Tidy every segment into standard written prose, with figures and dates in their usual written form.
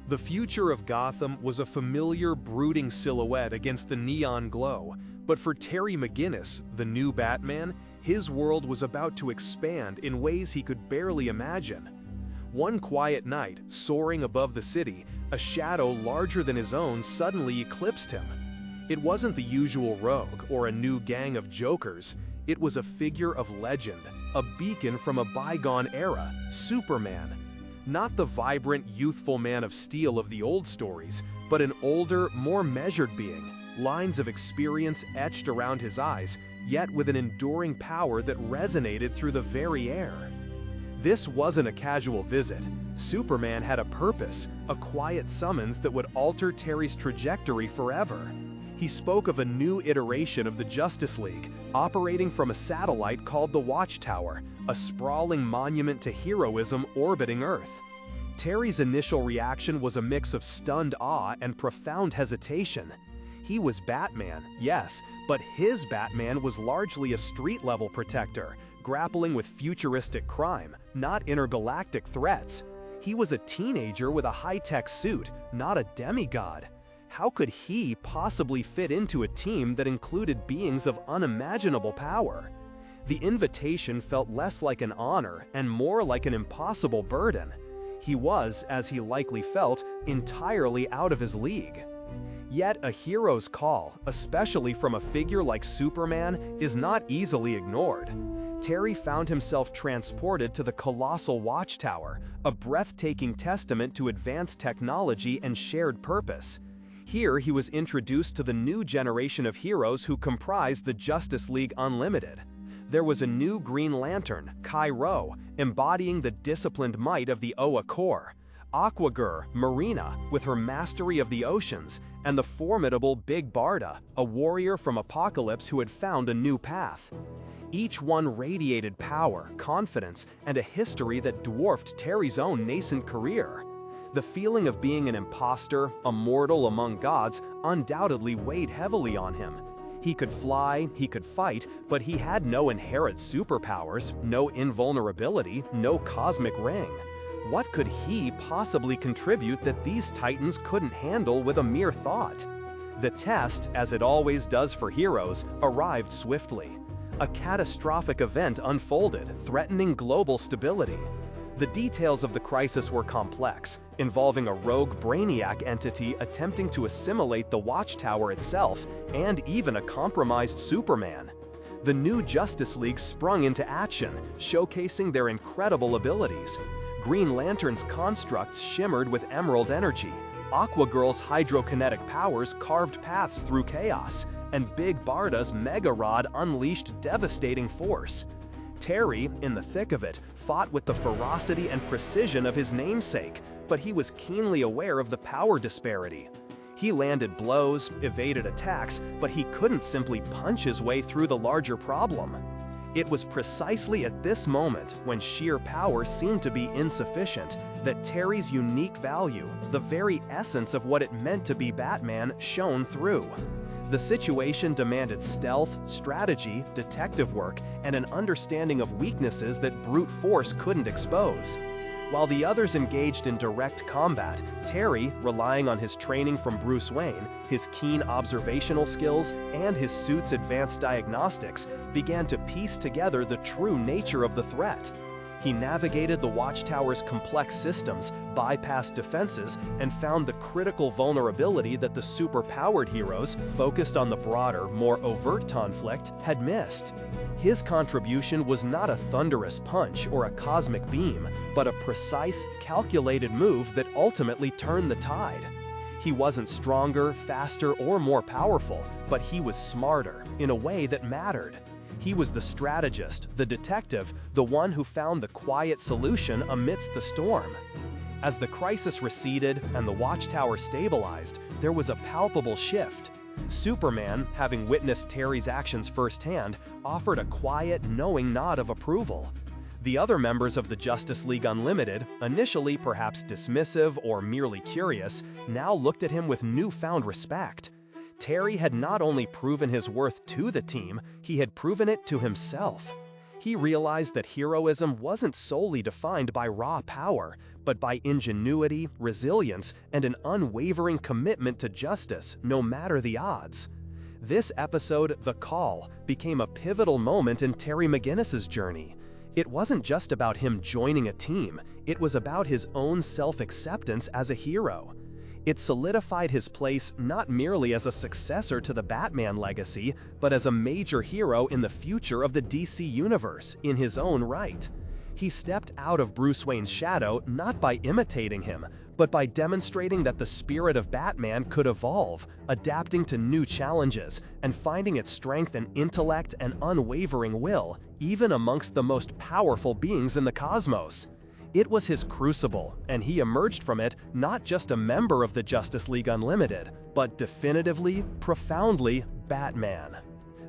The future of Gotham was a familiar, brooding silhouette against the neon glow, but for Terry McGinnis, the new Batman, his world was about to expand in ways he could barely imagine. One quiet night, soaring above the city, a shadow larger than his own suddenly eclipsed him. It wasn't the usual rogue or a new gang of jokers, it was a figure of legend, a beacon from a bygone era, Superman. Not the vibrant, youthful Man of Steel of the old stories, but an older, more measured being, lines of experience etched around his eyes, yet with an enduring power that resonated through the very air. This wasn't a casual visit. Superman had a purpose, a quiet summons that would alter Terry's trajectory forever. He spoke of a new iteration of the Justice League, operating from a satellite called the Watchtower, a sprawling monument to heroism orbiting Earth. Terry's initial reaction was a mix of stunned awe and profound hesitation. He was Batman, yes, but his Batman was largely a street-level protector, grappling with futuristic crime, not intergalactic threats. He was a teenager with a high-tech suit, not a demigod. How could he possibly fit into a team that included beings of unimaginable power? The invitation felt less like an honor and more like an impossible burden. He was, as he likely felt, entirely out of his league. Yet a hero's call, especially from a figure like Superman, is not easily ignored. Terry found himself transported to the colossal Watchtower, a breathtaking testament to advanced technology and shared purpose. Here he was introduced to the new generation of heroes who comprised the Justice League Unlimited. There was a new Green Lantern, Kai-Ro, embodying the disciplined might of the Oa Corps, Aquagir, Marina, with her mastery of the oceans, and the formidable Big Barda, a warrior from Apocalypse who had found a new path. Each one radiated power, confidence, and a history that dwarfed Terry's own nascent career. The feeling of being an imposter, a mortal among gods, undoubtedly weighed heavily on him. He could fly, he could fight, but he had no inherent superpowers, no invulnerability, no cosmic ring. What could he possibly contribute that these titans couldn't handle with a mere thought? The test, as it always does for heroes, arrived swiftly. A catastrophic event unfolded, threatening global stability. The details of the crisis were complex, involving a rogue brainiac entity attempting to assimilate the Watchtower itself, and even a compromised Superman. The new Justice League sprung into action, showcasing their incredible abilities. Green Lantern's constructs shimmered with emerald energy, Aquagirl's hydrokinetic powers carved paths through chaos, and Big Barda's Mega Rod unleashed devastating force. Terry, in the thick of it, fought with the ferocity and precision of his namesake, but he was keenly aware of the power disparity. He landed blows, evaded attacks, but he couldn't simply punch his way through the larger problem. It was precisely at this moment, when sheer power seemed to be insufficient, that Terry's unique value, the very essence of what it meant to be Batman, shone through. The situation demanded stealth, strategy, detective work, and an understanding of weaknesses that brute force couldn't expose. While the others engaged in direct combat, Terry, relying on his training from Bruce Wayne, his keen observational skills, and his suit's advanced diagnostics, began to piece together the true nature of the threat. He navigated the Watchtower's complex systems, bypassed defenses, and found the critical vulnerability that the superpowered heroes, focused on the broader, more overt conflict, had missed. His contribution was not a thunderous punch or a cosmic beam, but a precise, calculated move that ultimately turned the tide. He wasn't stronger, faster, or more powerful, but he was smarter, in a way that mattered. He was the strategist, the detective, the one who found the quiet solution amidst the storm. As the crisis receded and the Watchtower stabilized, there was a palpable shift. Superman, having witnessed Terry's actions firsthand, offered a quiet, knowing nod of approval. The other members of the Justice League Unlimited, initially perhaps dismissive or merely curious, now looked at him with newfound respect. Terry had not only proven his worth to the team, he had proven it to himself. He realized that heroism wasn't solely defined by raw power, but by ingenuity, resilience, and an unwavering commitment to justice, no matter the odds. This episode, The Call, became a pivotal moment in Terry McGinnis's journey. It wasn't just about him joining a team, it was about his own self-acceptance as a hero. It solidified his place not merely as a successor to the Batman legacy, but as a major hero in the future of the DC universe, in his own right. He stepped out of Bruce Wayne's shadow not by imitating him, but by demonstrating that the spirit of Batman could evolve, adapting to new challenges, and finding its strength in intellect and unwavering will, even amongst the most powerful beings in the cosmos. It was his crucible, and he emerged from it not just a member of the Justice League Unlimited, but definitively, profoundly Batman.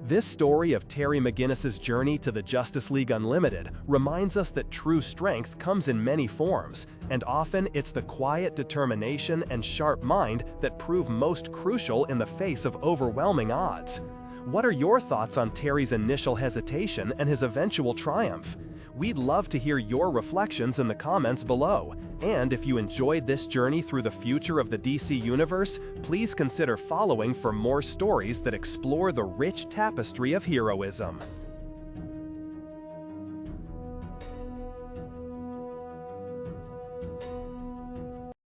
This story of Terry McGinnis's journey to the Justice League Unlimited reminds us that true strength comes in many forms, and often it's the quiet determination and sharp mind that prove most crucial in the face of overwhelming odds. What are your thoughts on Terry's initial hesitation and his eventual triumph? We'd love to hear your reflections in the comments below. And if you enjoyed this journey through the future of the DC Universe, please consider following for more stories that explore the rich tapestry of heroism.